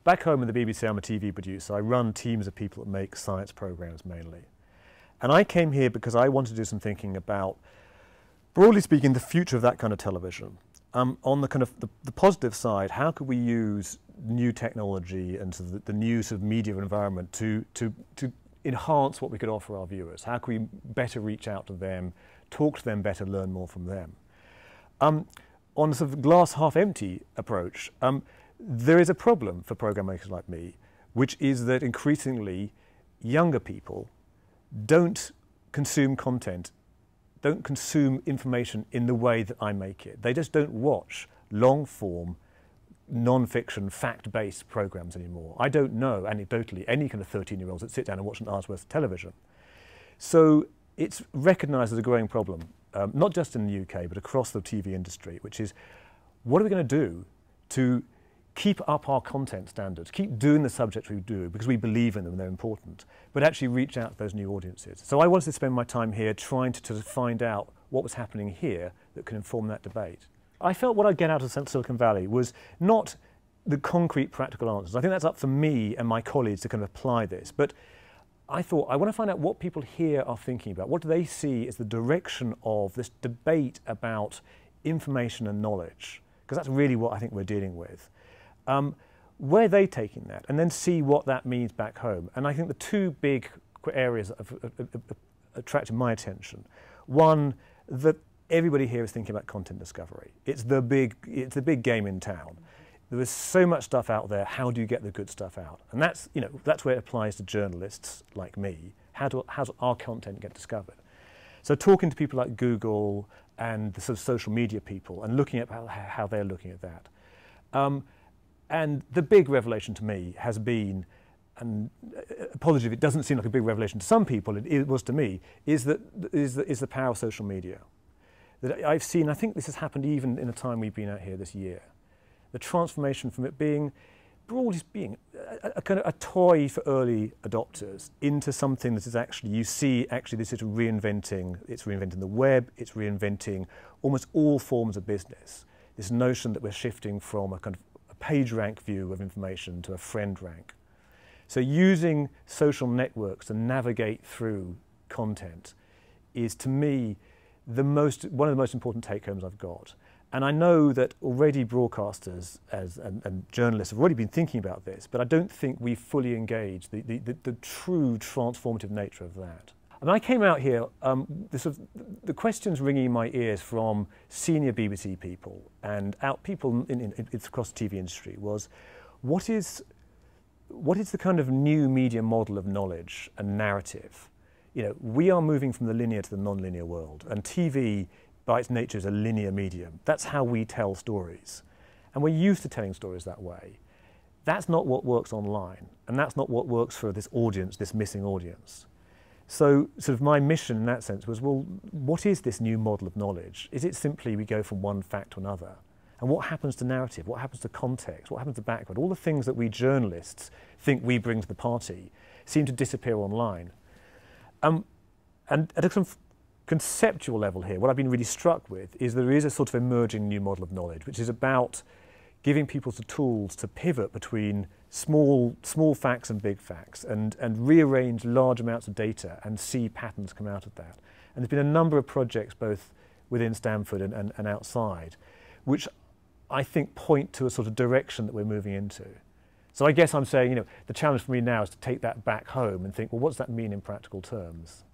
back home in the BBC, I'm a TV producer. I run teams of people that make science programs mainly. And I came here because I wanted to do some thinking about, broadly speaking, the future of that kind of television. On the kind of the positive side, how could we use new technology and the new sort of media environment to enhance what we could offer our viewers? How can we better reach out to them, talk to them better, learn more from them? On a sort of glass half empty approach, there is a problem for program makers like me, which is that increasingly younger people don't consume content, don't consume information in the way that I make it. They just don't watch long-form, non-fiction, fact-based programs anymore. I don't know, anecdotally, any kind of 13-year-olds that sit down and watch an hour's worth of television. So it's recognised as a growing problem, not just in the UK, but across the TV industry, which is, what are we going to do to keep up our content standards, keep doing the subjects we do because we believe in them and they're important, but actually reach out to those new audiences. So I wanted to spend my time here trying to find out what was happening here that could inform that debate. I felt what I'd get out of Silicon Valley was not the concrete practical answers. I think that's up for me and my colleagues to kind of apply this, but I thought I want to find out what people here are thinking about. What do they see as the direction of this debate about information and knowledge? Because that's really what I think we're dealing with. Where are they taking that? And then see what that means back home. And I think the two big areas that have attracted my attention. One, that everybody here is thinking about content discovery. It's the big game in town. There is so much stuff out there. How do you get the good stuff out? And that's, you know, that's where it applies to journalists like me. How does our content get discovered? So talking to people like Google and the sort of social media people and looking at how they're looking at that. And the big revelation to me has been, and apology if it doesn't seem like a big revelation to some people, it was to me, is the power of social media. That I've seen, I think this has happened even in the time we've been out here this year. The transformation from it being, broadly speaking, a kind of a toy for early adopters into something that is actually, you see actually this is reinventing, it's reinventing the web, it's reinventing almost all forms of business. This notion that we're shifting from a kind of page rank view of information to a friend rank. So using social networks to navigate through content is, to me, one of the most important take-homes I've got. And I know that already broadcasters and journalists have already been thinking about this, but I don't think we've fully engaged the true transformative nature of that. And I came out here, the questions ringing in my ears from senior BBC people and people across the TV industry was, what is the kind of new media model of knowledge and narrative? You know, we are moving from the linear to the non-linear world, and TV, by its nature, is a linear medium. That's how we tell stories. And we're used to telling stories that way. That's not what works online, and that's not what works for this audience, this missing audience. So sort of my mission in that sense was, well, what is this new model of knowledge? Is it simply we go from one fact to another? And what happens to narrative? What happens to context? What happens to background? All the things that we journalists think we bring to the party seem to disappear online. And at a conceptual level here, what I've been really struck with is there is a sort of emerging new model of knowledge, which is about giving people the tools to pivot between small facts and big facts and rearrange large amounts of data and see patterns come out of that. And there's been a number of projects both within Stanford and outside, which I think point to a sort of direction that we're moving into. So I guess I'm saying, you know, the challenge for me now is to take that back home and think, well, what does that mean in practical terms?